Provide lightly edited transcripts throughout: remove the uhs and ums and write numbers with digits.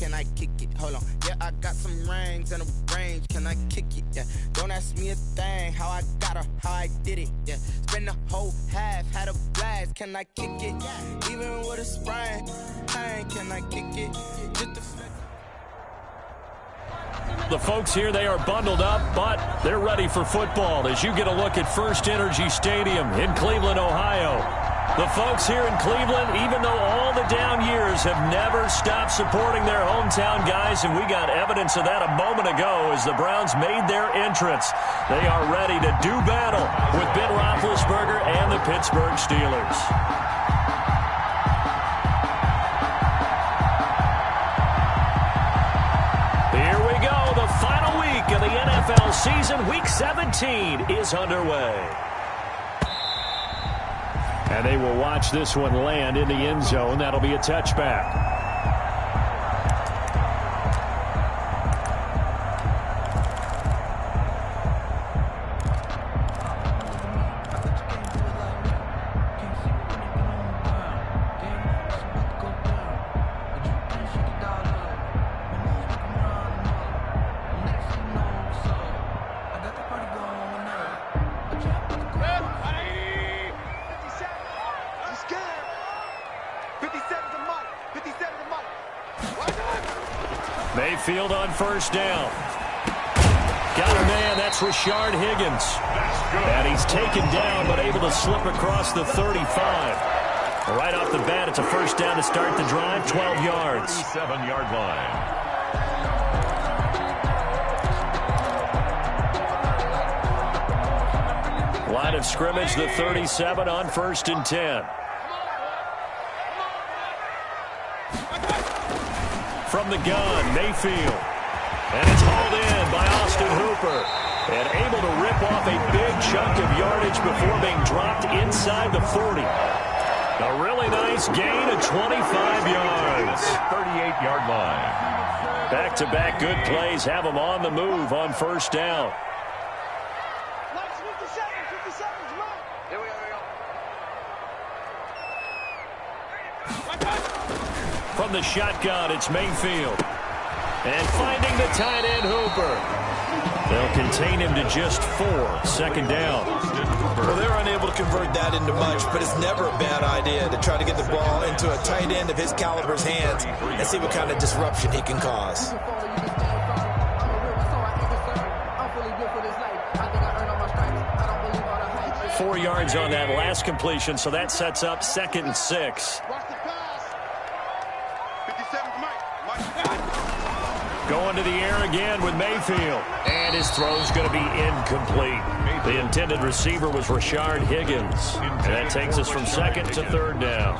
can I kick it? Hold on. Yeah, I got some rings and a range. Can I kick it? Yeah. Don't ask me a thing. How I got her, how I did it. Yeah. Spend the whole half, had a blast. Can I kick it? Yeah. Even with a sprain, pain, can I kick it? Just the The folks here, they are bundled up, but they're ready for football as you get a look at First Energy Stadium in Cleveland, Ohio. The folks here in Cleveland, even though all the down years, have never stopped supporting their hometown guys, and we got evidence of that a moment ago as the Browns made their entrance. They are ready to do battle with Ben Roethlisberger and the Pittsburgh Steelers. Here we go. The final week of the NFL season, Week 17, is underway. And they will watch this one land in the end zone. That'll be a touchback. Mayfield on first down. Got a man, that's Rashard Higgins. And he's taken down but able to slip across the 35. Right off the bat, it's a first down to start the drive, 12 yards. 37-yard line. Line of scrimmage, the 37 on 1st and 10. From the gun, Mayfield. And it's hauled in by Austin Hooper. And able to rip off a big chunk of yardage before being dropped inside the 40. A really nice gain of 25 yards. 38-yard line. Back-to-back good plays have them on the move on first down. From the shotgun, it's Mayfield. And finding the tight end, Hooper. They'll contain him to just 4. Second down. Well, they're unable to convert that into much, but it's never a bad idea to try to get the ball into a tight end of his caliber's hands and see what kind of disruption he can cause. Four yards on that last completion, so that sets up 2nd and 6. Going to the air again with Mayfield. And his throw's going to be incomplete. The intended receiver was Rashard Higgins. And that takes us from 2nd to 3rd down.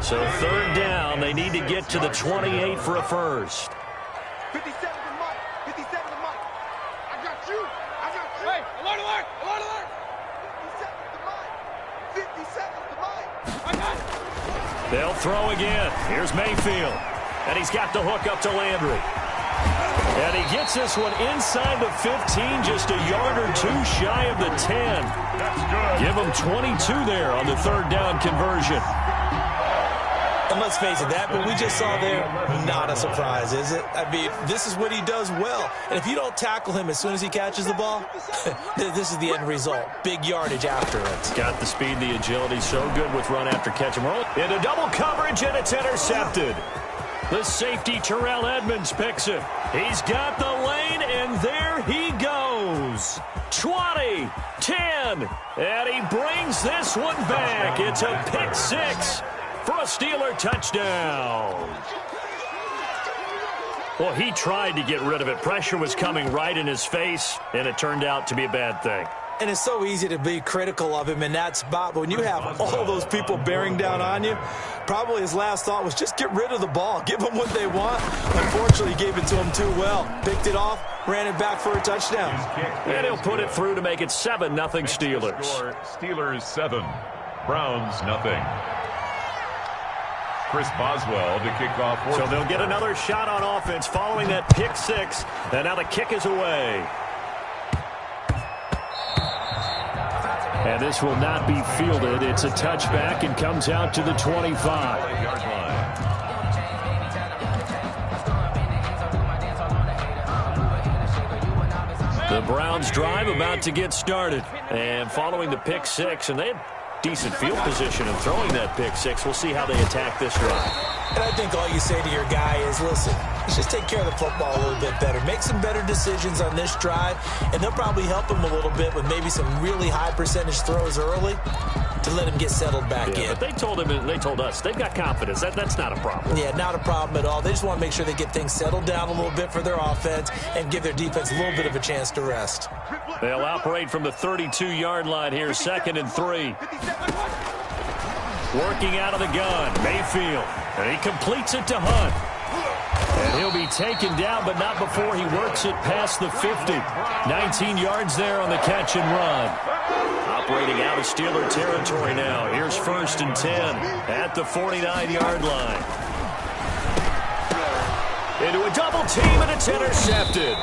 So 3rd down, they need to get to the 28 for a first. 57 to Mike. 57 to Mike. I got you. I got you. Hey, alert, alert, alert, alert. 57 to Mike. 57 to Mike. I got it. They'll throw again. Here's Mayfield. And he's got the hook up to Landry. And he gets this one inside the 15, just a yard or two shy of the 10. That's good. Give him 22 there on the 3rd down conversion. And let's face it, that what we just saw there, not a surprise, is it? I mean, this is what he does well. And if you don't tackle him as soon as he catches the ball, this is the end result. Big yardage after it. Got the speed, the agility, so good with run after catch and roll. Into double coverage, and it's intercepted. The safety, Terrell Edmonds, picks it. He's got the lane, and there he goes. 20, 10, and he brings this one back. It's a pick 6 for a Steeler touchdown. Well, he tried to get rid of it. Pressure was coming right in his face, and it turned out to be a bad thing. And it's so easy to be critical of him in that spot. But when you have all those people bearing down on you, probably his last thought was just get rid of the ball. Give them what they want. Unfortunately, he gave it to him too well. Picked it off, ran it back for a touchdown. And he'll put it through to make it 7-0 Steelers. Steelers 7, Browns 0. Chris Boswell to kick off. So they'll get another shot on offense following that pick 6. And now the kick is away. And this will not be fielded. It's a touchback and comes out to the 25. The Browns drive about to get started. And following the pick six, and they had decent field position in throwing that pick six. We'll see how they attack this drive. And I think all you say to your guy is, listen, let's just take care of the football a little bit better. Make some better decisions on this drive, and they'll probably help him a little bit with maybe some really high percentage throws early to let him get settled back in. But they told him, and they told us, they've got confidence. That's not a problem. Yeah, not a problem at all. They just want to make sure they get things settled down a little bit for their offense and give their defense a little bit of a chance to rest. They'll operate from the 32-yard line here, 2nd and 3. Working out of the gun, Mayfield. And he completes it to Hunt. And he'll be taken down, but not before he works it past the 50. 19 yards there on the catch and run. Operating out of Steeler territory now. Here's 1st and 10 at the 49-yard line. Into a double team, and it's intercepted.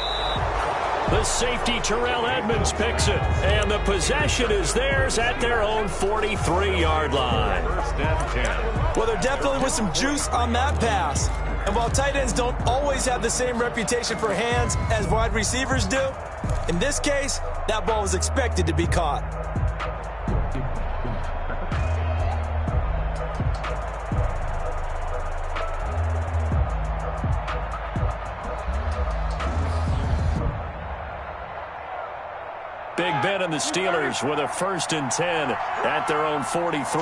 The safety, Terrell Edmonds, picks it. And the possession is theirs at their own 43-yard line. 1st and 10. Well, there definitely was some juice on that pass. And while tight ends don't always have the same reputation for hands as wide receivers do, in this case, that ball was expected to be caught. Big Ben and the Steelers with a 1st and 10 at their own 43.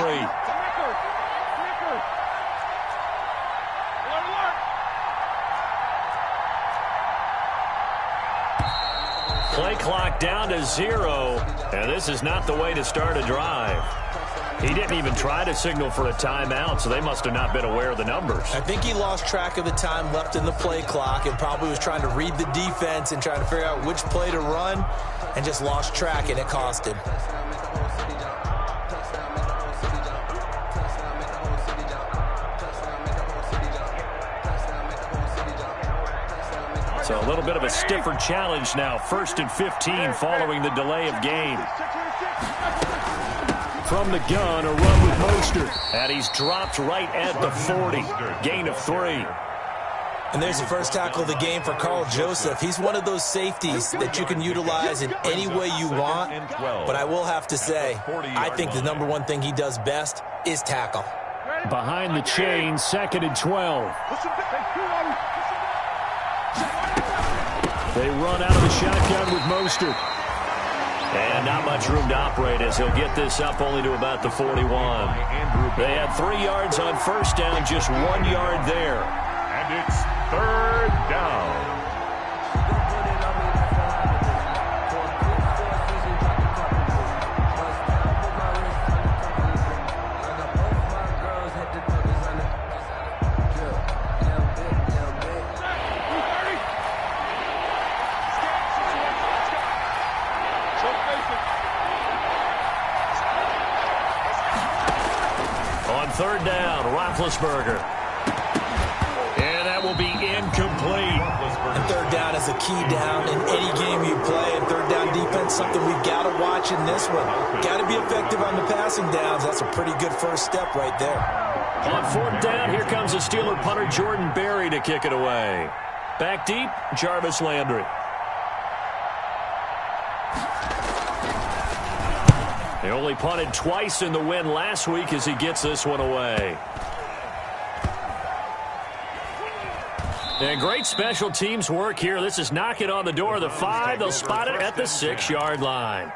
Play clock down to 0, and this is not the way to start a drive. He didn't even try to signal for a timeout, so they must have not been aware of the numbers. I think he lost track of the time left in the play clock and probably was trying to read the defense and trying to figure out which play to run and just lost track, and it cost him. So a little bit of a stiffer challenge now. 1st and 15 following the delay of game. From the gun, a run with Mostert. And he's dropped right at the 40. Gain of 3. And there's the first tackle of the game for Carl Joseph. He's one of those safeties that you can utilize in any way you want. But I will have to say, I think the number one thing he does best is tackle. Behind the chain, 2nd and 12. They run out of the shotgun with Mostert. And not much room to operate as he'll get this up only to about the 41. They had 3 yards on 1st down, just 1 yard there. And it's 3rd down. On 3rd down, Roethlisberger. And that will be incomplete. And 3rd down is a key down in any game you play. And 3rd down defense, something we've got to watch in this one. Got to be effective on the passing downs. That's a pretty good first step right there. On 4th down, here comes the Steeler punter Jordan Berry to kick it away. Back deep, Jarvis Landry. He only punted twice in the win last week as he gets this one away. And great special teams work here. This is knocking on the door of the 5. They'll spot it at the 6-yard line.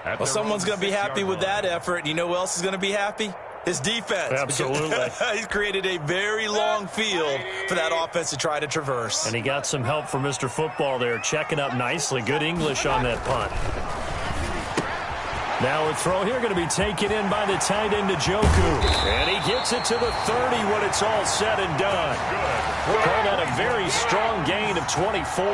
Well, someone's going to be happy with that effort. You know who else is going to be happy? His defense. Absolutely. He's created a very long field for that offense to try to traverse. And he got some help from Mr. Football there, checking up nicely. Good English on that punt. Now a throw here going to be taken in by the tight end Njoku. And he gets it to the 30 when it's all said and done. Call that a very strong gain of 24.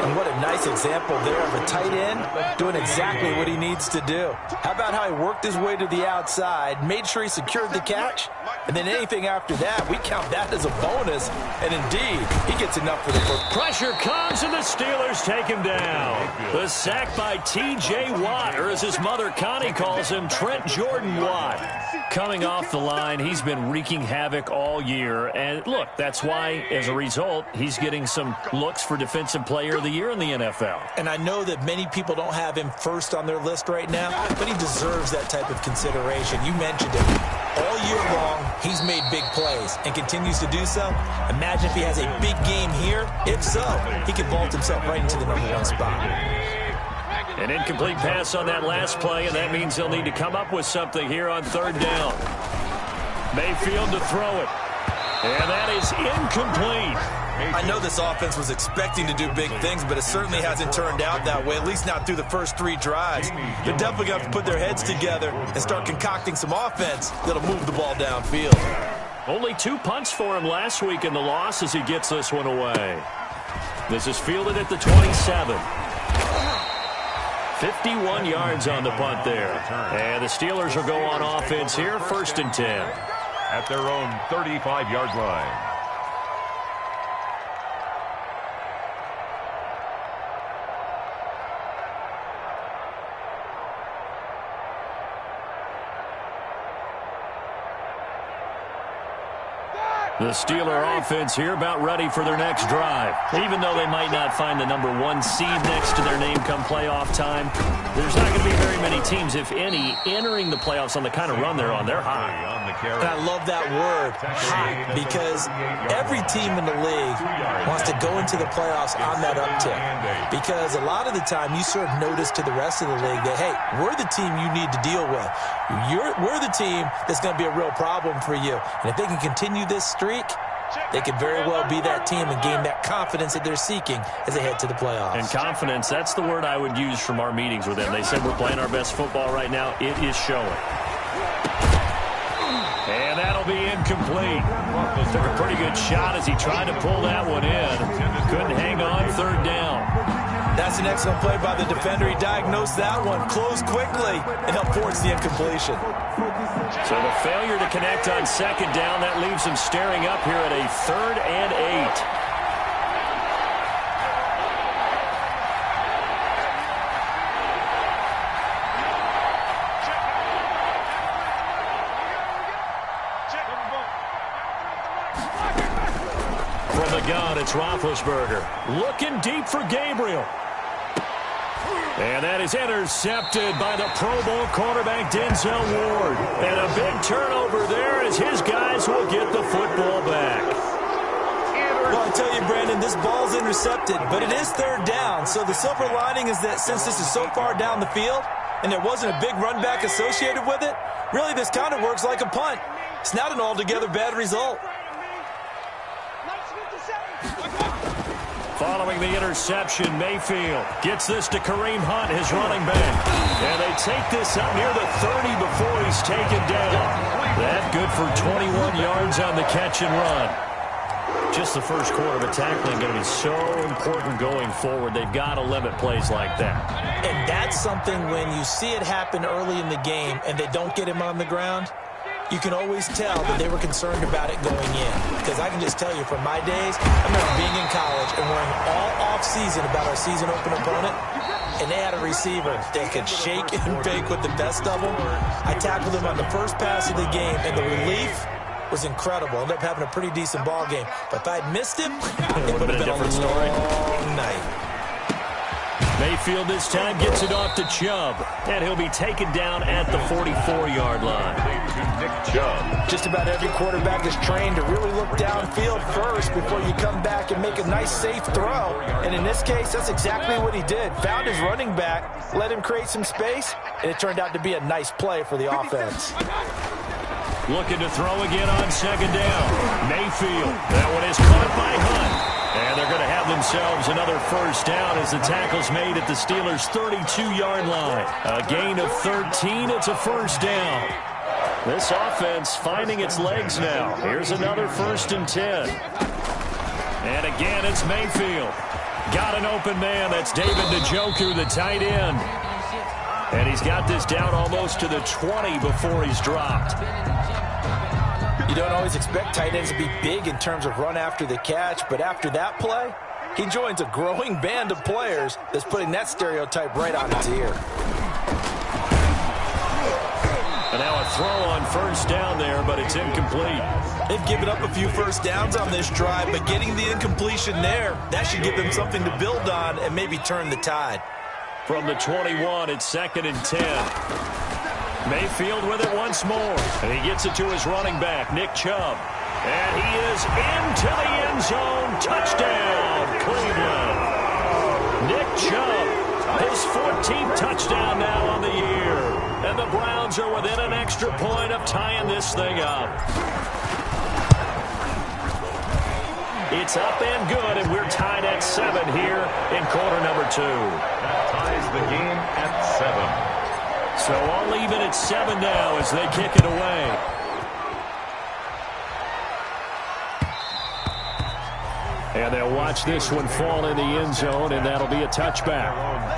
And what a nice example there of a tight end doing exactly what he needs to do. How about how he worked his way to the outside, made sure he secured the catch, And then anything after that, we count that as a bonus. And indeed, he gets enough for the first. Pressure comes, and the Steelers take him down. The sack by T.J. Watt, or as his mother Connie calls him, Trent Jordan Watt. Coming off the line, he's been wreaking havoc all year. And look, that's why, as a result, he's getting some looks for Defensive Player of the Year in the NFL. And I know that many people don't have him first on their list right now, but he deserves that type of consideration. You mentioned it. All year long, he's made big plays and continues to do so. Imagine if he has a big game here. If so, he can vault himself right into the #1 spot. An incomplete pass on that last play, and that means they'll need to come up with something here on 3rd down. Mayfield to throw it. And that is incomplete. I know this offense was expecting to do big things, but it certainly hasn't turned out that way, at least not through the first 3 drives. They're definitely going to have to put their heads together and start concocting some offense that'll move the ball downfield. Only 2 punts for him last week in the loss as he gets this one away. This is fielded at the 27. 51 yards on the punt there. And the Steelers will go on offense here, 1st and 10. At their own 35-yard line. The Steeler offense here about ready for their next drive. Even though they might not find the #1 seed next to their name come playoff time, there's not going to be very many teams, if any, entering the playoffs on the kind of run they're on. They're hot. And I love that word, hot, because every team in the league wants to go into the playoffs on that uptick. Because a lot of the time you serve notice to the rest of the league that, hey, we're the team you need to deal with. We're the team that's going to be a real problem for you. And if they can continue this streak, they could very well be that team and gain that confidence that they're seeking as they head to the playoffs. And confidence, that's the word I would use from our meetings with them. They said we're playing our best football right now. It is showing. And that'll be incomplete. Took a pretty good shot as he tried to pull that one in. Couldn't hang on, 3rd down. That's an excellent play by the defender. He diagnosed that one, closed quickly, and helped force the incompletion. So the failure to connect on 2nd down, that leaves him staring up here at a 3rd and 8. From the gun, it's Roethlisberger. Looking deep for Gabriel. And that is intercepted by the Pro Bowl quarterback Denzel Ward. And a big turnover there as his guys will get the football back. Well, I tell you, Brandon, this ball's intercepted, but it is 3rd down. So the silver lining is that since this is so far down the field and there wasn't a big run back associated with it, really this kind of works like a punt. It's not an altogether bad result. Following the interception, Mayfield gets this to Kareem Hunt, his running back. And they take this up near the 30 before he's taken down. That good for 21 yards on the catch and run. Just the first quarter, but tackling going to be so important going forward. They've got to limit plays like that. And that's something when you see it happen early in the game and they don't get him on the ground, you can always tell that they were concerned about it going in. Because I can just tell you from my days, I remember being in college and worrying all off-season about our season open opponent, and they had a receiver that could shake and bake with the best of them. I tackled him on the first pass of the game, and the relief was incredible. Ended up having a pretty decent ball game. But if I'd missed him, it would have been a different story. Long night. Mayfield this time gets it off to Chubb, and he'll be taken down at the 44-yard line. Just about every quarterback is trained to really look downfield first before you come back and make a nice, safe throw. And in this case, that's exactly what he did. Found his running back, let him create some space, and it turned out to be a nice play for the offense. Looking to throw again on 2nd down. Mayfield, that one is caught by Hunt. And they're going to have themselves another 1st down as the tackle's made at the Steelers' 32-yard line. A gain of 13, it's a 1st down. This offense finding its legs now. Here's another 1st and 10. And again, it's Mayfield. Got an open man. That's David Njoku, the tight end. And he's got this down almost to the 20 before he's dropped. You don't always expect tight ends to be big in terms of run after the catch, but after that play, he joins a growing band of players that's putting that stereotype right on its ear. And now a throw on first down there, but it's incomplete. They've given up a few first downs on this drive, but getting the incompletion there, that should give them something to build on and maybe turn the tide. From the 21, it's 2nd and 10. Mayfield with it once more. And he gets it to his running back, Nick Chubb. And he is into the end zone. Touchdown, Cleveland. Nick Chubb, his 14th touchdown now on the year. And the Browns are within an extra point of tying this thing up. It's up and good, and we're tied at 7 here in quarter number 2. That ties the game at 7. So I'll leave it at 7 now as they kick it away. And they'll watch this one fall in the end zone, and that'll be a touchback.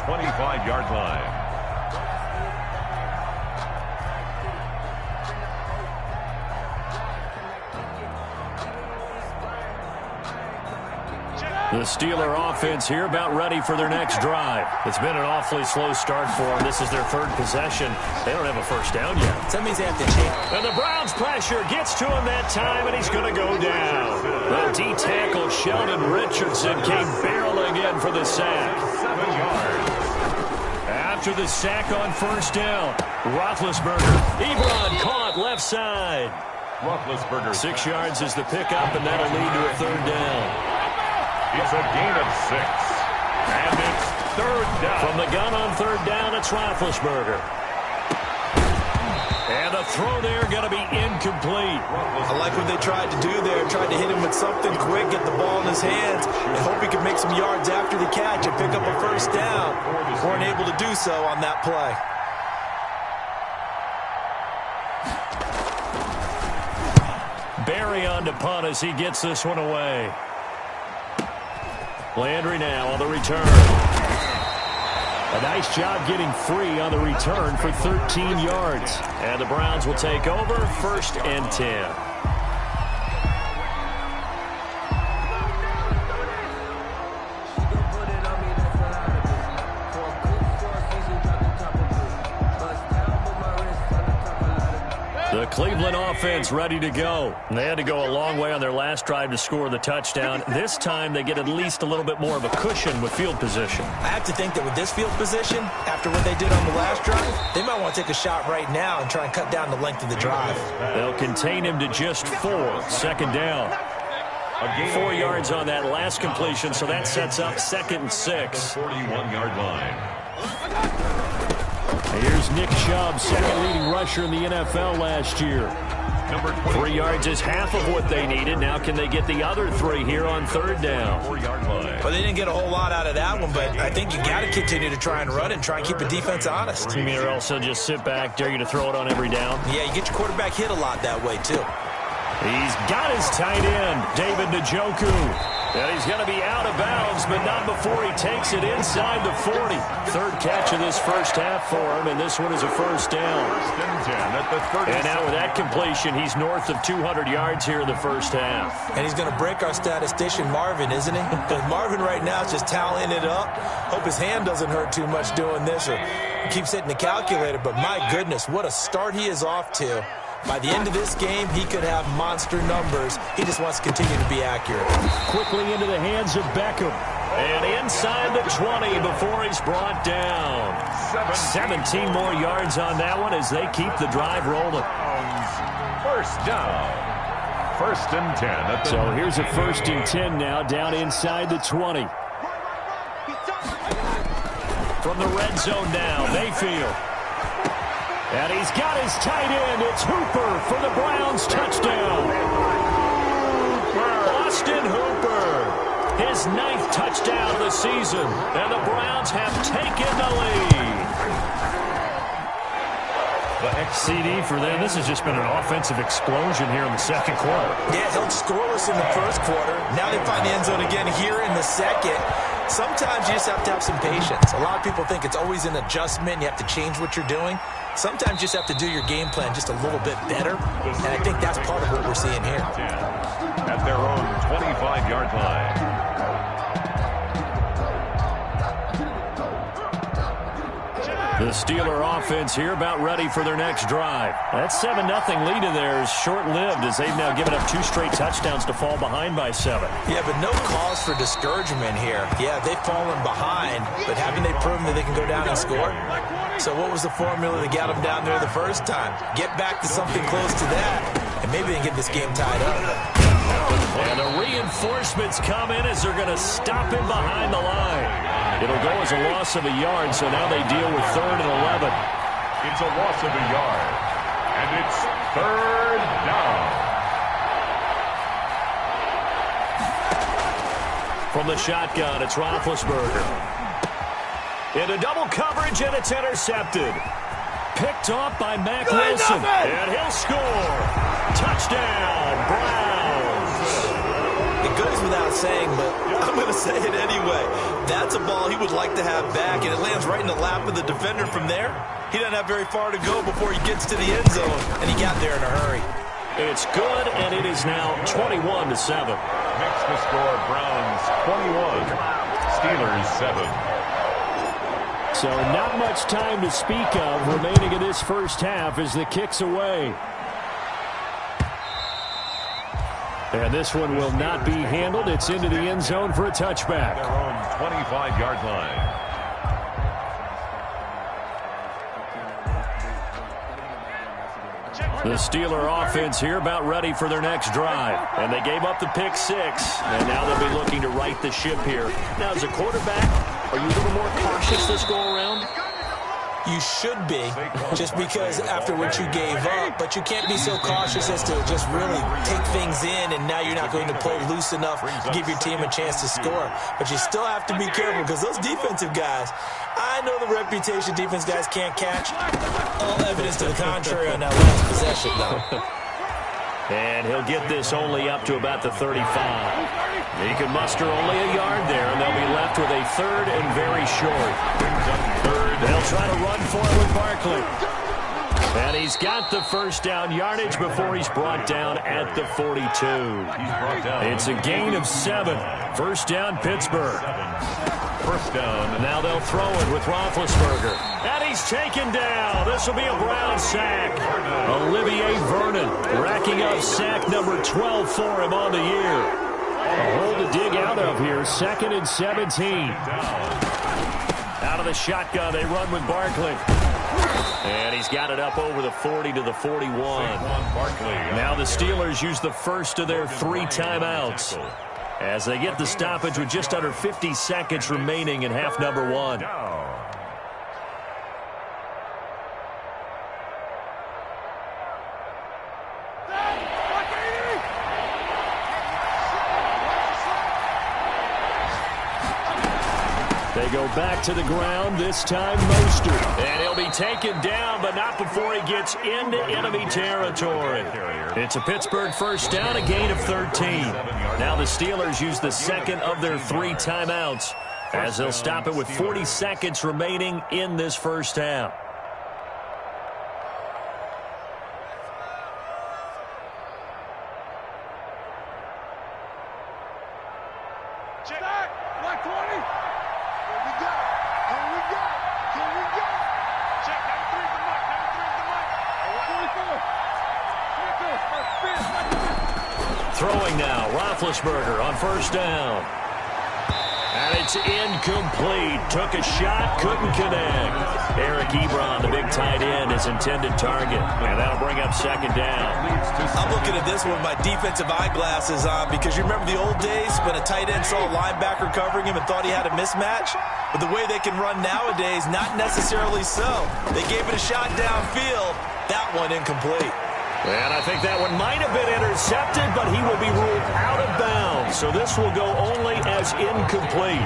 25-yard line. The Steeler offense here about ready for their next drive. It's been an awfully slow start for them. This is their 3rd possession. They don't have a first down yet. That means they have to change. And the Browns pressure gets to him that time, and he's going to go down. The D-tackle Sheldon Richardson came barreling in for the sack. 7 yards. After the sack on first down, Roethlisberger. Ebron caught left side. Roethlisberger. 6 yards is the pickup, and that'll lead to a 3rd down. It's a gain of 6. And it's 3rd down. From the gun on 3rd down, it's Roethlisberger. And the throw there going to be incomplete. I like what they tried to do there. Tried to hit him with something quick, get the ball in his hands, and hope he could make some yards after the catch and pick up a first down. Weren't able to do so on that play. Barry on to punt as he gets this one away. Landry now on the return. A nice job getting free on the return for 13 yards. And the Browns will take over 1st and 10. The Cleveland offense ready to go. They had to go a long way on their last drive to score the touchdown. This time they get at least a little bit more of a cushion with field position. I have to think that with this field position, after what they did on the last drive, they might want to take a shot right now and try and cut down the length of the drive. They'll contain him to just 4. 2nd down. 4 yards on that last completion, so that sets up 2nd and 6. 41-yard line. Here's Nick Chubb, 2nd leading rusher in the NFL last year. 3 yards is half of what they needed. Now can they get the other 3 here on 3rd down? 4-yard line. Well, they didn't get a whole lot out of that one, but I think you got to continue to try and run and try and keep the defense honest. You mean or also just sit back, dare you to throw it on every down? Yeah, you get your quarterback hit a lot that way, too. He's got his tight end, David Njoku. And he's going to be out of bounds, but not before he takes it inside the 40. 3rd catch of this first half for him, and this one is a first down. 1st and 10 at the 30. And now with that completion, he's north of 200 yards here in the first half. And he's going to break our statistician, Marvin, isn't he? Because Marvin right now is just tallying it up. Hope his hand doesn't hurt too much doing this or keeps hitting the calculator. But my goodness, what a start he is off to. By the end of this game, he could have monster numbers. He just wants to continue to be accurate. Quickly into the hands of Beckham. And inside the 20 before he's brought down. 17 more yards on that one as they keep the drive rolling. First down. 1st and 10. At the so here's a 1st and 10 now down inside the 20. From the red zone now, Mayfield. And he's got his tight end. It's Hooper for the Browns touchdown. Austin Hooper, his 9th touchdown of the season. And the Browns have taken the lead. The CD for them, this has just been an offensive explosion here in the 2nd quarter. Yeah, held scoreless in the 1st quarter. Now they find the end zone again here in the 2nd. Sometimes you just have to have some patience. A lot of people think it's always an adjustment. You have to change what you're doing. Sometimes you just have to do your game plan just a little bit better, and I think that's part of what we're seeing here. At their own 25-yard line. The Steeler offense here about ready for their next drive. That 7-0 lead of theirs short-lived as they've now given up 2 straight touchdowns to fall behind by 7. Yeah, but no cause for discouragement here. Yeah, they've fallen behind, but haven't they proven that they can go down and score? So what was the formula that got them down there the first time? Get back to something close to that, and maybe they can get this game tied up. And the reinforcements come in as they're going to stop him behind the line. It'll go as a loss of a yard, so now they deal with 3rd and 11. It's a loss of a yard, and it's 3rd down. From the shotgun, it's Roethlisberger. Into double coverage, and it's intercepted. Picked off by Mack Wilson, and he'll score. Touchdown, Browns. It goes without saying, but I'm going to say it anyway. That's a ball he would like to have back, and it lands right in the lap of the defender from there. He doesn't have very far to go before he gets to the end zone, and he got there in a hurry. It's good, and it is now 21-7. Makes the score Browns 21, Steelers 7. So not much time to speak of remaining in this first half as the kick's away. And this one will not be handled. It's into the end zone for a touchback. Their own 25-yard line. The Steeler offense here about ready for their next drive. And they gave up the pick 6. And now they'll be looking to right the ship here. Now, as a quarterback, are you a little more cautious this go-around? You should be, just because after what you gave up, but you can't be so cautious as to just really take things in, and now you're not going to play loose enough to give your team a chance to score. But you still have to be careful because those defensive guys, I know the reputation defense guys can't catch. All evidence to the contrary on that last possession, though. And he'll get this only up to about the 35. He can muster only a yard there, and they'll be left with a 3rd and very short. They'll try to run for it with Barkley. And he's got the first down yardage before he's brought down at the 42. It's a gain of 7. First down, Pittsburgh. First down. Now they'll throw it with Roethlisberger. And he's taken down. This will be a Brown sack. Olivier Vernon racking up sack number 12 for him on the year. A hole to dig out of here. 2nd and 17. Out of the shotgun, they run with Barkley. And he's got it up over the 40 to the 41. Now the Steelers use the first of their 3 timeouts as they get the stoppage with just under 50 seconds remaining in half number 1. They go back to the ground, this time Mostert. And he'll be taken down, but not before he gets into enemy territory. It's a Pittsburgh first down, a gain of 13. Now the Steelers use the second of their 3 timeouts as they'll stop it with 40 seconds remaining in this first half. Throwing now, Roethlisberger on first down. And it's incomplete. Took a shot, couldn't connect. Eric Ebron, the big tight end, his intended target. And that'll bring up second down. I'm looking at this one with my defensive eyeglasses on because you remember the old days when a tight end saw a linebacker covering him and thought he had a mismatch? But the way they can run nowadays, not necessarily so. They gave it a shot downfield. That one incomplete. And I think that one might have been intercepted, but he will be ruled out of bounds. So this will go only as incomplete.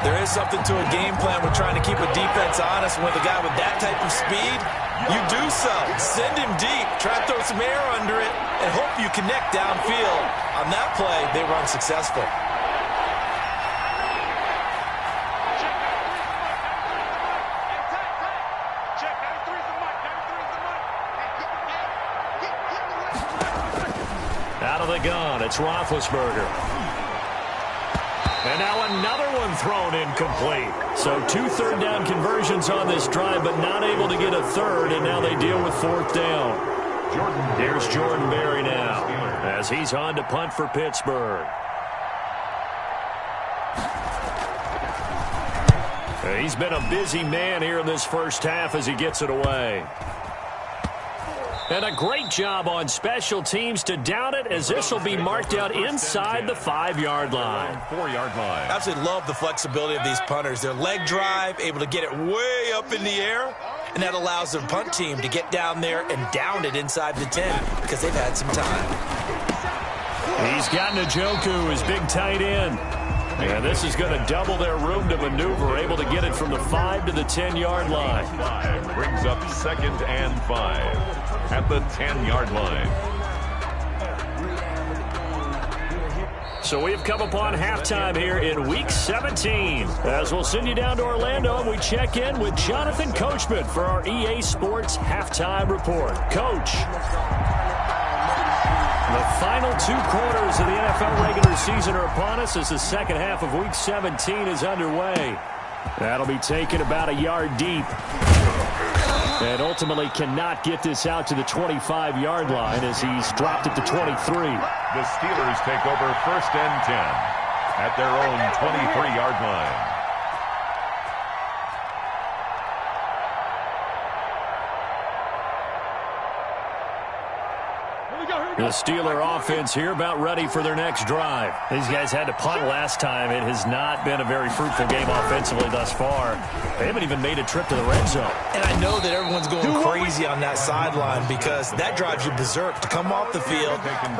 There is something to a game plan with trying to keep a defense honest. With a guy with that type of speed, you do so. Send him deep. Try to throw some air under it and hope you connect downfield. On that play, they run successful. Out of the gun, it's Roethlisberger. And now another one thrown incomplete. So 2 third down conversions on this drive, but not able to get a third, and now they deal with 4th down. Here's Jordan Berry now as he's on to punt for Pittsburgh. He's been a busy man here in this first half as he gets it away. And a great job on special teams to down it, as this will be marked out inside the 5-yard line. 4-yard line. Absolutely love the flexibility of these punters. Their leg drive, able to get it way up in the air, and that allows their punt team to get down there and down it inside the 10 because they've had some time. He's got Njoku, his big tight end. And this is going to double their room to maneuver, able to get it from the 5 to the 10-yard line. 5 brings up 2nd and 5 at the 10-yard line. So we've come upon halftime here in Week 17. As we'll send you down to Orlando, and we check in with Jonathan Coachman for our EA Sports Halftime Report. Coach. The final 2 quarters of the NFL regular season are upon us as the second half of Week 17 is underway. That'll be taken about a yard deep. And ultimately cannot get this out to the 25-yard line as he's dropped it to 23. The Steelers take over 1st and 10 at their own 23-yard line. The Steeler offense here about ready for their next drive. These guys had to punt last time. It has not been a very fruitful game offensively thus far. They haven't even made a trip to the red zone. And I know that everyone's going crazy on that sideline because that drives you berserk to come off the field,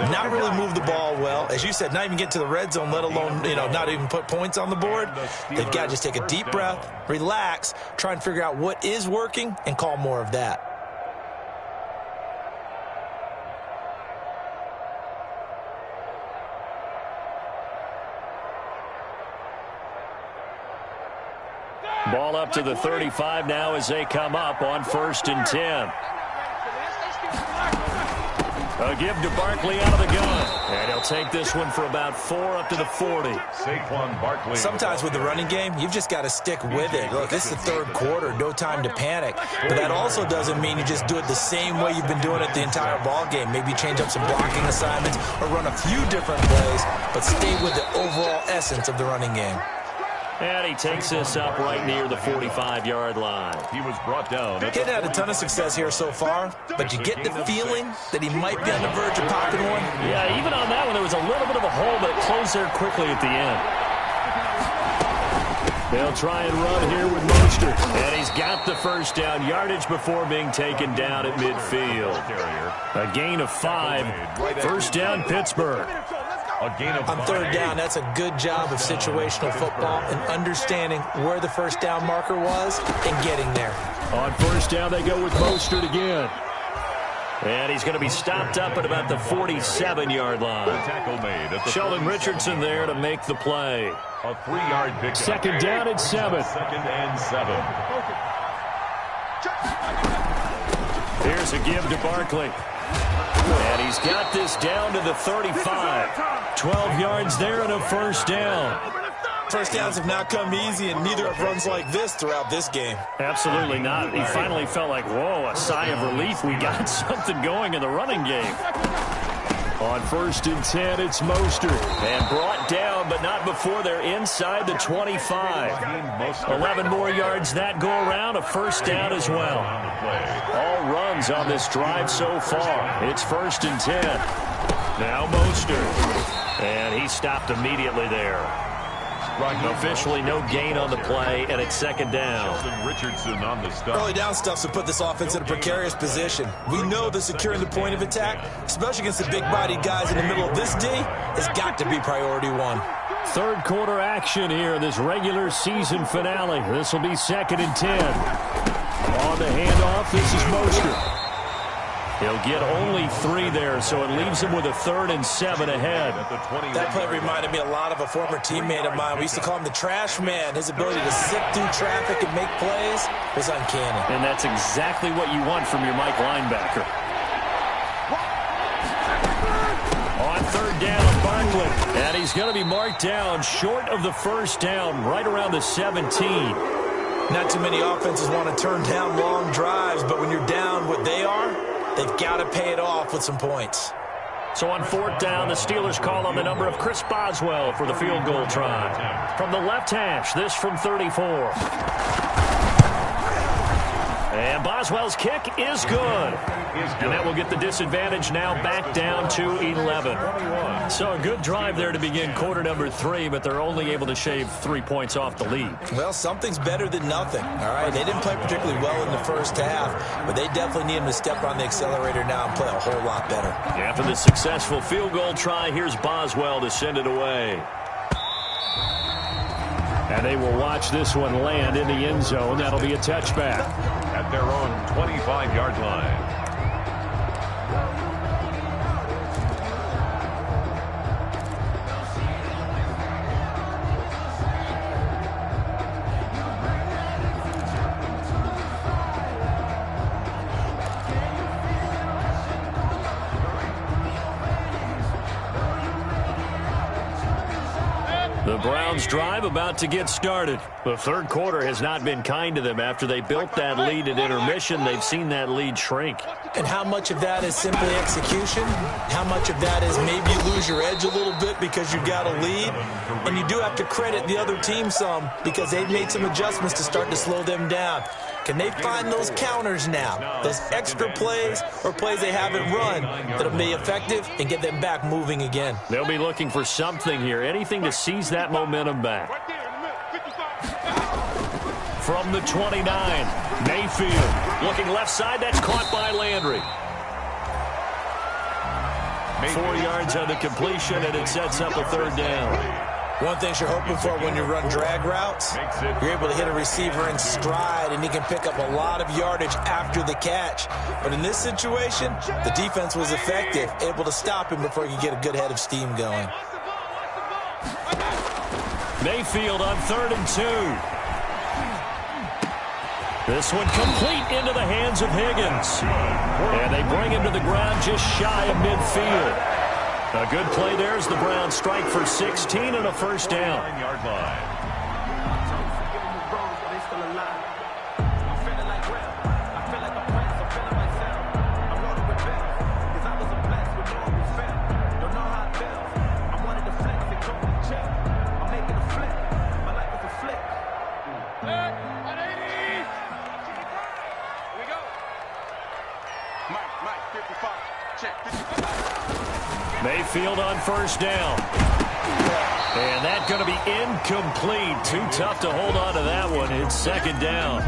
not really move the ball well. As you said, not even get to the red zone, let alone, not even put points on the board. They've got to just take a deep breath, relax, try and figure out what is working, and call more of that. Ball up to the 35 now as they come up on 1st and 10. A give to Barkley out of the gun. And he'll take this one for about 4 up to the 40. Saquon Barkley. Sometimes with the running game, you've just got to stick with it. Look, this is the 3rd quarter, no time to panic. But that also doesn't mean you just do it the same way you've been doing it the entire ball game. Maybe change up some blocking assignments or run a few different plays, but stay with the overall essence of the running game. And he takes this up right near the 45-yard line. He was brought down. Kid had a ton of success here so far, but you get the feeling that he might be on the verge of popping one. Yeah, even on that one, there was a little bit of a hole, but it closed there quickly at the end. They'll try and run here with Mostert. And he's got the 1st down yardage before being taken down at midfield. A gain of 5. 1st down, Pittsburgh. On 3rd down, that's a good job of situational football and understanding where the 1st down marker was and getting there. On 1st down, they go with Mostert again. And he's going to be stopped up at about the 47-yard line. Tackle made at the Sheldon Richardson there to make the play. A 3-yard pickup. 2nd down and 7. 2nd and 7. Here's a give to Barkley. And he's got this down to the 35. 12 yards there and a 1st down. 1st downs have not come easy, and neither have runs like this throughout this game. Absolutely not. He finally felt like, whoa, a sigh of relief. We got something going in the running game. On 1st and 10, it's Mostert. And brought down, but not before they're inside the 25. 11 more yards that go around, a 1st down as well. All runs on this drive so far. It's 1st and 10. Now Mostert. And he stopped immediately there. Officially no gain on the play, and it's 2nd down. Richardson on the stop. Early down stuff's to put this offense in a precarious position. We know that securing the point of attack, especially against the big-bodied guys in the middle of this D, has got to be priority 1. 3rd quarter action here, this regular season finale. This will be 2nd and 10. On the handoff, this is Mostert. He'll get only 3 there, so it leaves him with a 3rd and 7 ahead. That play reminded me a lot of a former teammate of mine. We used to call him the trash man. His ability to sift through traffic and make plays was uncanny. And that's exactly what you want from your Mike linebacker. On Cleveland. And he's going to be marked down short of the first down, right around the 17. Not too many offenses want to turn down long drives, but when you're down what they are, they've got to pay it off with some points. So on fourth down, the Steelers call on the number of Chris Boswell for the field goal try. From the left hash, this from 34. And Boswell's kick is good. And that will get the disadvantage now back down to 11. So a good drive there to begin quarter number 3, but they're only able to shave 3 points off the lead. Well, something's better than nothing, all right? They didn't play particularly well in the first half, but they definitely need them to step on the accelerator now and play a whole lot better. After the successful field goal try, here's Boswell to send it away. And they will watch this one land in the end zone. That'll be a touchback. At their own 25-yard line. The Browns drive about to get started. The third quarter has not been kind to them. After they built that lead at intermission, they've seen that lead shrink. And how much of that is simply execution? How much of that is maybe you lose your edge a little bit because you've got a lead? And you do have to credit the other team some because they've made some adjustments to start to slow them down. Can they find those counters now, those extra plays or plays they haven't run that'll be effective and get them back moving again? They'll be looking for something here, anything to seize that momentum back. From the 29, Mayfield looking left side. That's caught by Landry. 4 yards on the completion, and it sets up a third down. One thing you're hoping for when you run drag routes, you're able to hit a receiver in stride, and he can pick up a lot of yardage after the catch. But in this situation, the defense was effective, able to stop him before he could get a good head of steam going. Mayfield on 3rd and 2. This one complete into the hands of Higgins. And they bring him to the ground just shy of midfield. A good play there as the Browns strike for 16 and a first down. 9-yard line. Mayfield on first down. And that's going to be incomplete. Too tough to hold on to that one. It's second down.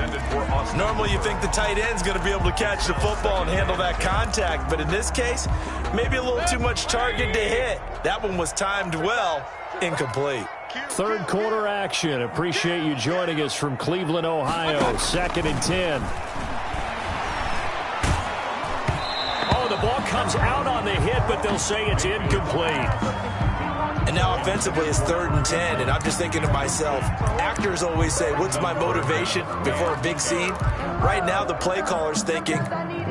Normally you think the tight end's going to be able to catch the football and handle that contact, but in this case, maybe a little too much target to hit. That one was timed well. Incomplete. Third quarter action. Appreciate you joining us from Cleveland, Ohio. 2nd and 10. The ball comes out on the hit, but they'll say it's incomplete. And now offensively it's 3rd and 10, and I'm just thinking to myself, actors always say, what's my motivation before a big scene? Right now the play caller's thinking,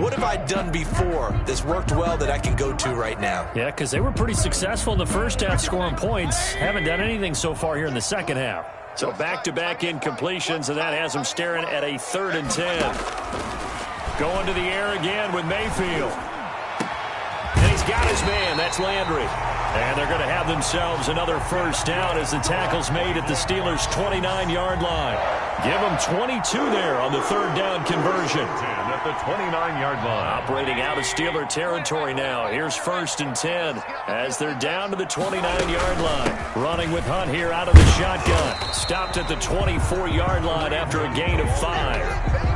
what have I done before that's worked well that I can go to right now? Yeah, because they were pretty successful in the first half scoring points. Haven't done anything so far here in the second half. So back-to-back incompletions, and that has them staring at a 3rd and 10. Going to the air again with Mayfield. And he's got his man. That's Landry. And they're going to have themselves another first down as the tackle's made at the Steelers' 29-yard line. Give them 22 there on the 3rd down conversion. At the 29-yard line. Operating out of Steeler territory now. Here's 1st and 10 as they're down to the 29-yard line. Running with Hunt here out of the shotgun. Stopped at the 24-yard line after a gain of 5.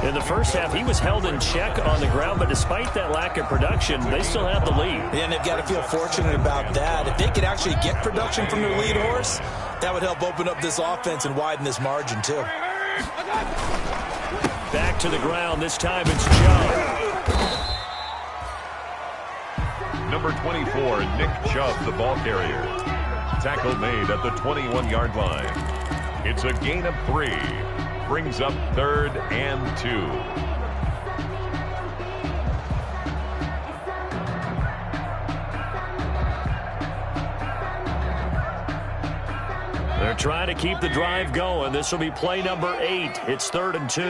In the first half, he was held in check on the ground, but despite that lack of production, they still have the lead. And they've got to feel fortunate about that. If they could actually get production from their lead horse, that would help open up this offense and widen this margin, too. Back to the ground. This time it's Chubb. Number 24, Nick Chubb, the ball carrier. Tackle made at the 21-yard line. It's a gain of 3. Brings up 3rd and 2. trying to keep the drive going. This will be play number 8. It's 3rd and 2.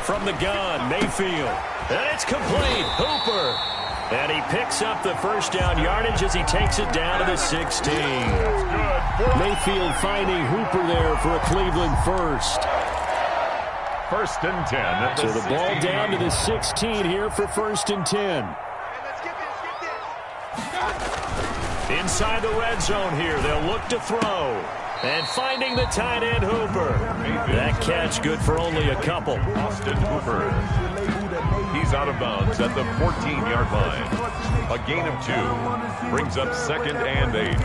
From the gun, Mayfield. And it's complete. Hooper. And he picks up the first down yardage as he takes it down to the 16. Mayfield finding Hooper there for a Cleveland first. 1st and 10. So the ball down to the 16 here for 1st and 10. Inside the red zone here, they'll look to throw. And finding the tight end, Hooper. That catch good for only a couple. Austin Hooper. He's out of bounds at the 14-yard line. A gain of 2. Brings up 2nd and 8.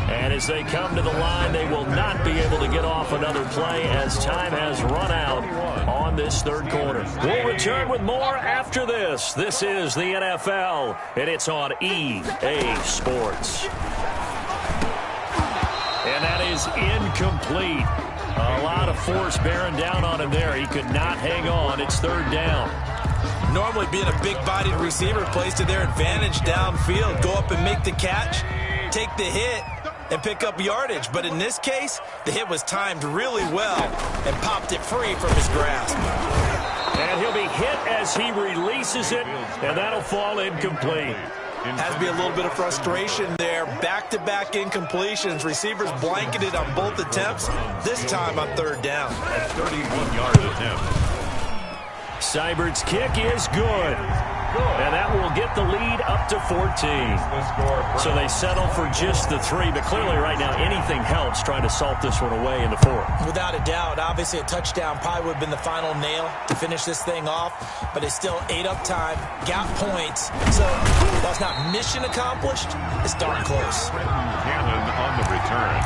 And as they come to the line, they will not be able to get off another play as time has run out on this 3rd quarter. We'll return with more after this. This is the NFL, and it's on EA Sports. And that is incomplete. A lot of force bearing down on him there. He could not hang on. It's 3rd down. Normally being a big-bodied receiver plays to their advantage downfield. Go up and make the catch, take the hit, and pick up yardage. But in this case, the hit was timed really well and popped it free from his grasp. And he'll be hit as he releases it, and that'll fall incomplete. Has to be a little bit of frustration there. Back-to-back incompletions. Receivers blanketed on both attempts, this time on 3rd down. A 31-yard attempt. Seibert's kick is good. And that will get the lead up to 14. So they settle for just the 3. But clearly right now anything helps trying to salt this one away in the 4th. Without a doubt. Obviously a touchdown probably would have been the final nail to finish this thing off. But it's still 8 up time. Got points. So that's not mission accomplished. It's darn close. Cannon on the return.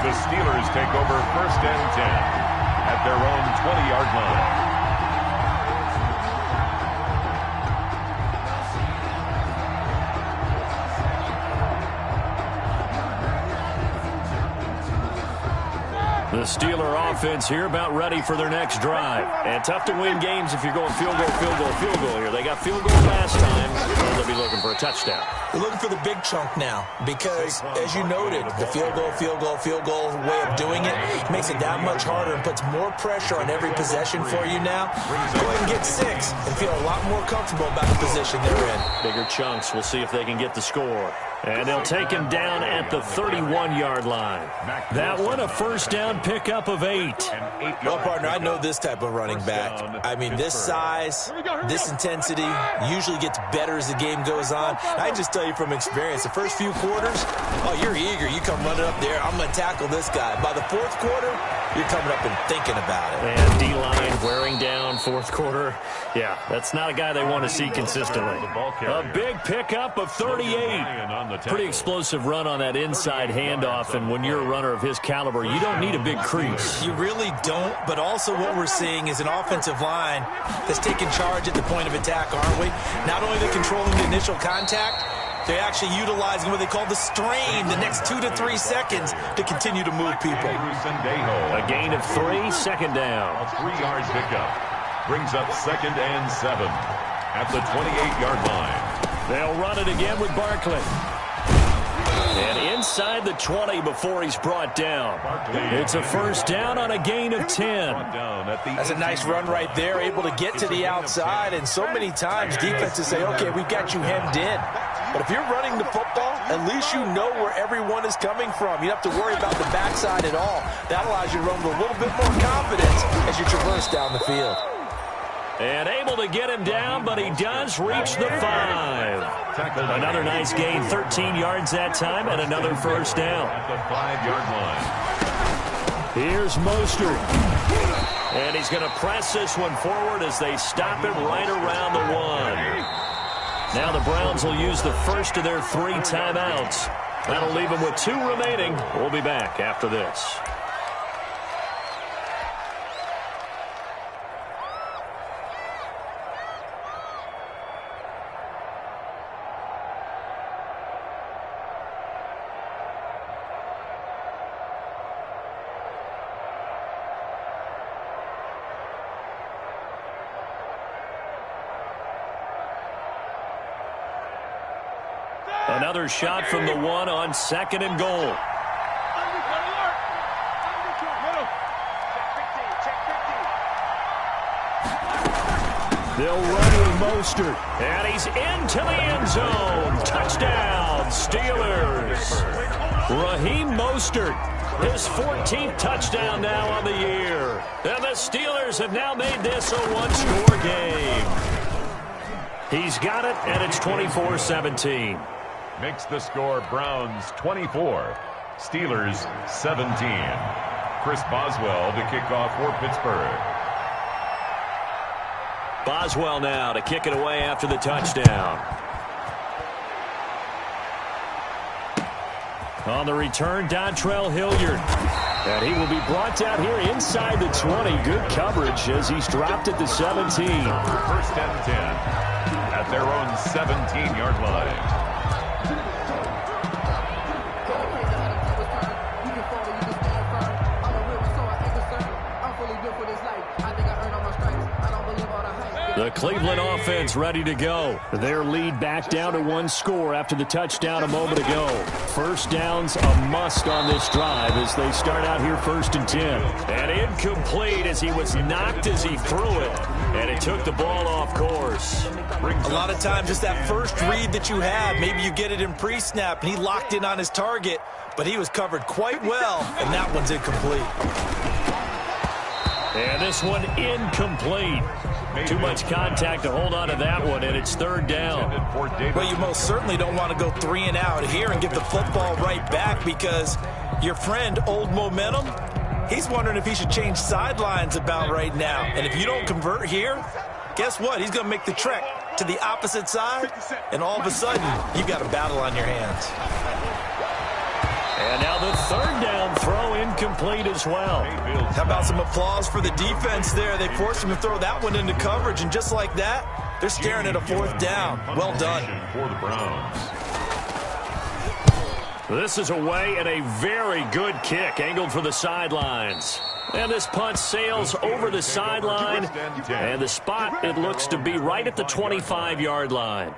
The Steelers take over 1st and 10 at their own 20-yard line. The Steeler offense here about ready for their next drive. And tough to win games if you're going field goal, field goal, field goal here. They got field goal last time, and they'll be looking for a touchdown. We're looking for the big chunk now because, as you noted, the field goal way of doing it makes it that much harder and puts more pressure on every possession for you now. Go ahead and get 6 and feel a lot more comfortable about the position they're in. Bigger chunks. We'll see if they can get the score. And they'll take him down at the 31-yard line. That one, a 1st down pickup of 8. Well, partner, I know this type of running back. I mean, this size, this intensity usually gets better as the game goes on. I can just tell you from experience, the first few quarters, oh, you're eager. You come running up there, I'm going to tackle this guy. By the 4th quarter, you're coming up and thinking about it. And D-line wearing down 4th quarter. Yeah, that's not a guy they want to see consistently. A big pickup of 38. Pretty explosive run on that inside handoff, and when you're a runner of his caliber, you don't need a big crease. You really don't, but also what we're seeing is an offensive line that's taking charge at the point of attack, aren't we? Not only they're controlling the initial contact, they're actually utilizing what they call the strain, the next 2 to 3 seconds to continue to move people. A gain of 3, 2nd down. A 3-yard pickup brings up 2nd and 7 at the 28-yard line. They'll run it again with Barkley. And inside the 20 before he's brought down. It's a 1st down on a gain of 10. That's a nice run right there, able to get to the outside. And so many times defenses say, okay, we've got you hemmed in. But if you're running the football, at least you know where everyone is coming from. You don't have to worry about the backside at all. That allows you to run with a little bit more confidence as you traverse down the field. And able to get him down, but he does reach the 5. Another nice gain, 13 yards that time, and another 1st down. At the 5-yard line. Here's Mostert. And he's going to press this one forward as they stop him right around the 1. Now the Browns will use the first of their 3 timeouts. That'll leave them with 2 remaining. We'll be back after this. Another shot from the one on 2nd and goal. They'll run with Mostert. And he's into the end zone. Touchdown, Steelers. Raheem Mostert, his 14th touchdown now on the year. And the Steelers have now made this a one-score game. He's got it, and it's 24-17. Makes the score Browns 24, Steelers 17. Chris Boswell to kick off for Pittsburgh. Boswell now to kick it away after the touchdown. On the return, Dontrell Hilliard. And he will be brought down here inside the 20. Good coverage as he's dropped at the 17. First and 10 at their own 17-yard line. The Cleveland offense ready to go. Their lead back down to one score after the touchdown a moment ago. First down's a must on this drive as they start out here 1st and 10. And incomplete as he was knocked as he threw it. And it took the ball off course. A lot of times it's that first read that you have. Maybe you get it in pre-snap and he locked in on his target, but he was covered quite well, and that one's incomplete. And this one incomplete. Too much contact to hold on to that one, and it's 3rd down. Well, you most certainly don't want to go 3 and out here and give the football right back because your friend, Old Momentum, he's wondering if he should change sidelines about right now. And if you don't convert here, guess what? He's going to make the trek to the opposite side, and all of a sudden, you got a battle on your hands. And now the 3rd down throw incomplete as well. How about some applause for the defense there? They forced him to throw that one into coverage, and just like that, they're staring at a 4th down. Well done. For the Browns. This is away and a very good kick angled for the sidelines. And this punt sails over the sideline, and the spot, it looks to be right at the 25-yard line.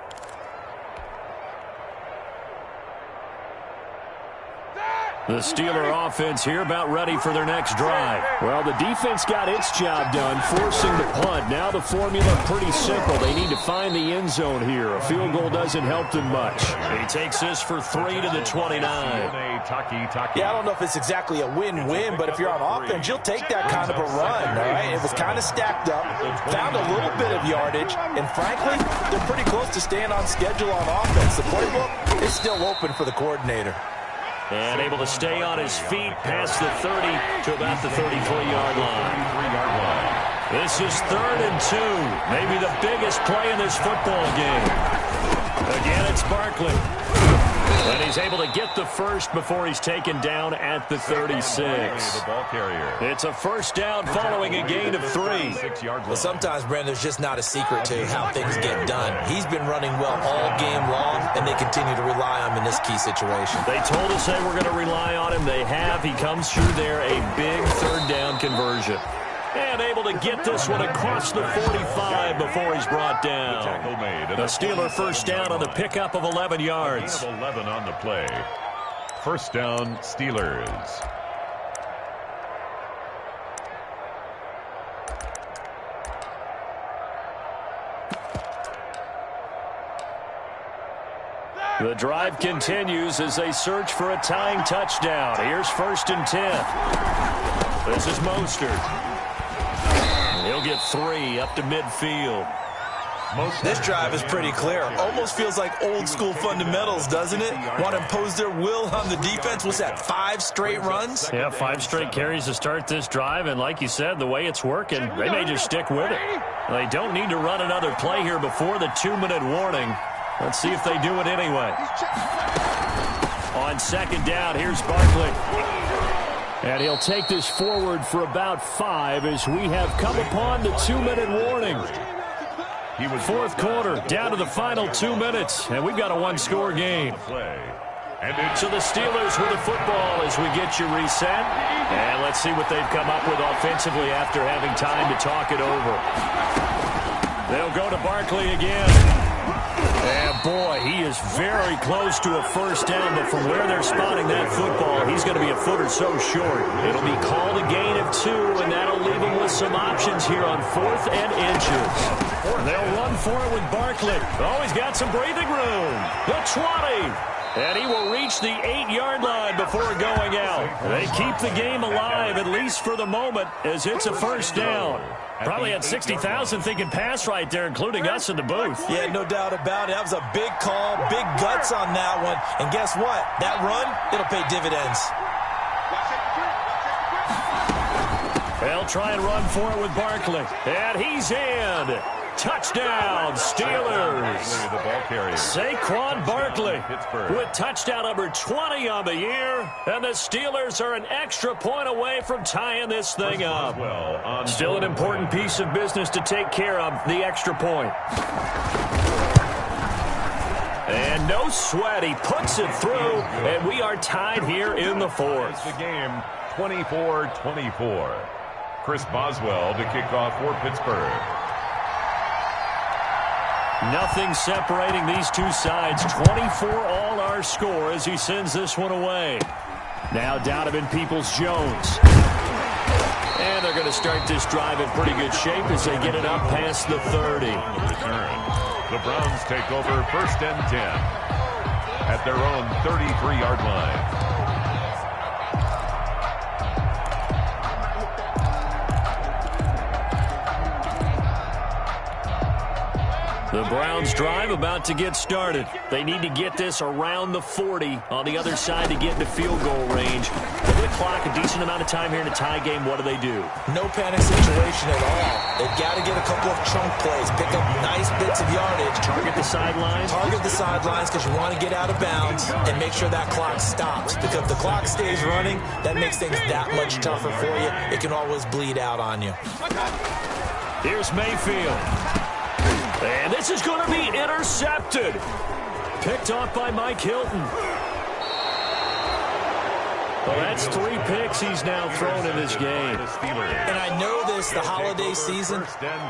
The Steeler offense here about ready for their next drive. Well, the defense got its job done, forcing the punt. Now the formula pretty simple. They need to find the end zone here. A field goal doesn't help them much. He takes this for 3 to the 29. Yeah, I don't know if it's exactly a win-win, but if you're on offense, you'll take that kind of a run, all right? It was kind of stacked up, found a little bit of yardage, and frankly, they're pretty close to staying on schedule on offense. The playbook is still open for the coordinator. And able to stay on his feet past the 30 to about the 33-yard line. This is 3rd and 2. Maybe the biggest play in this football game. Again, it's Barkley. And he's able to get the first before he's taken down at the 36. It's a 1st down following a gain of 3. Well, sometimes, Brandon, there's just not a secret to how things get done. He's been running well all game long, and they continue to rely on him in this key situation. They told us they were going to rely on him. They have. He comes through there, a big 3rd down conversion. And able to get this one across the 45 before he's brought down. The Steeler 1st down on the pickup of 11 yards. 11 on the play. 1st down, Steelers. The drive continues as they search for a tying touchdown. Here's 1st and 10. This is Mostert. He'll get 3 up to midfield. This drive is pretty clear. Almost feels like old school fundamentals, doesn't it? Want to impose their will on the defense. What's that, 5 straight runs? Yeah, 5 straight carries to start this drive. And like you said, the way it's working, they may just stick with it. They don't need to run another play here before the 2-minute warning. Let's see if they do it anyway. On 2nd down, here's Barkley. And he'll take this forward for about 5 as we have come upon the 2-minute warning. 4th quarter, down to the final 2 minutes, and we've got a 1-score game. So the Steelers with the football as we get you reset. And let's see what they've come up with offensively after having time to talk it over. They'll go to Barkley again. And boy, he is very close to a first down, but from where they're spotting that football, he's going to be a foot or so short. It'll be called a gain of 2, and that'll leave him with some options here on 4th and inches. They'll run for it with Barkley. Oh, he's got some breathing room. The 20. And he will reach the 8-yard line before going out. They keep the game alive, at least for the moment, as it's a first down. Probably had 60,000 thinking pass right there, including us in the booth. Yeah, no doubt about it. That was a big call, big guts on that one. And guess what? That run, it'll pay dividends. They'll try and run for it with Barkley. And he's in. Touchdown, Steelers. The ball carrier, Saquon Barkley with touchdown number 20 on the year. And the Steelers are an extra point away from tying this thing up. Still an important piece of business to take care of, the extra point. And no sweat, he puts it through, and we are tied here in the 4th. The game 24-24. Chris Boswell to kick off for Pittsburgh. Nothing separating these two sides. 24 all our score as he sends this one away. Now Donovan Peoples-Jones. And they're going to start this drive in pretty good shape as they get it up past the 30. The Browns take over 1st and 10 at their own 33-yard line. The Browns drive about to get started. They need to get this around the 40 on the other side to get into field goal range. With the clock, a decent amount of time here in a tie game, what do? No panic situation at all. They've got to get a couple of chunk plays, pick up nice bits of yardage. Target the sidelines? Target the sidelines because you want to get out of bounds and make sure that clock stops. Because if the clock stays running, that makes things that much tougher for you. It can always bleed out on you. Here's Mayfield. And this is going to be intercepted. Picked off by Mike Hilton. Well, that's 3 picks he's now thrown in this game. And I know this, the holiday season,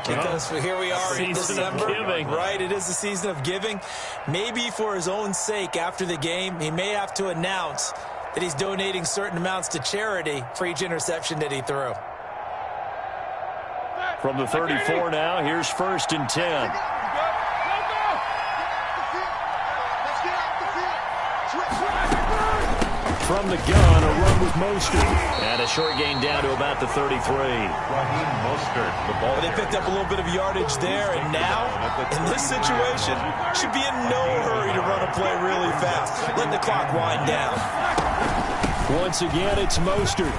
because here we are in December. Right, it is the season of giving. Maybe for his own sake, after the game, he may have to announce that he's donating certain amounts to charity for each interception that he threw. From the 34 now, here's 1st and 10. From the gun, a run with Mostert. And a short gain down to about the 33. Raheem Mostert, the ball. They picked up a little bit of yardage there, and now, in this situation, should be in no hurry to run a play really fast. Let the clock wind down. Once again, it's Mostert.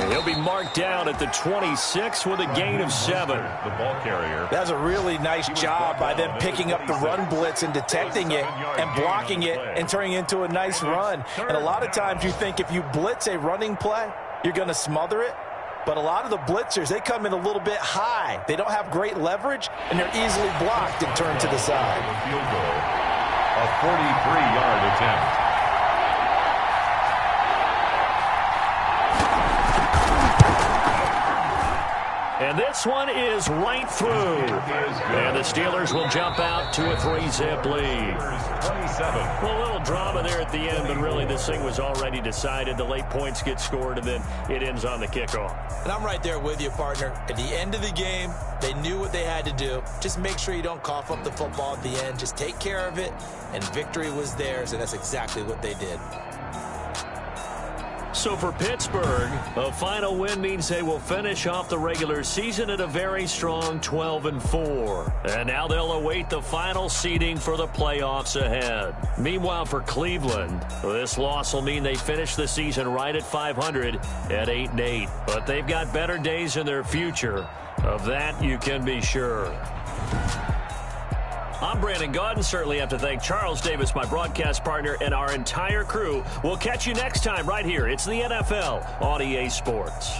He'll be marked down at the 26 with a gain of 7. The ball carrier. That's a really nice job by them picking up the run blitz and detecting it and blocking it and turning it into a nice run. And a lot of times you think if you blitz a running play, you're going to smother it. But a lot of the blitzers, they come in a little bit high. They don't have great leverage, and they're easily blocked and turned to the side. Field goal. A 43-yard attempt. And this one is right through. And the Steelers will jump out to a 3-zip lead. 27. Well, a little drama there at the end, but really this thing was already decided. The late points get scored, and then it ends on the kickoff. And I'm right there with you, partner. At the end of the game, they knew what they had to do. Just make sure you don't cough up the football at the end. Just take care of it, and victory was theirs, and that's exactly what they did. So for Pittsburgh, a final win means they will finish off the regular season at a very strong 12-4. And now they'll await the final seeding for the playoffs ahead. Meanwhile, for Cleveland, this loss will mean they finish the season right at 500 at 8-8. But they've got better days in their future. Of that, you can be sure. I'm Brandon Gaudin. Certainly have to thank Charles Davis, my broadcast partner, and our entire crew. We'll catch you next time right here. It's the NFL on EA Sports.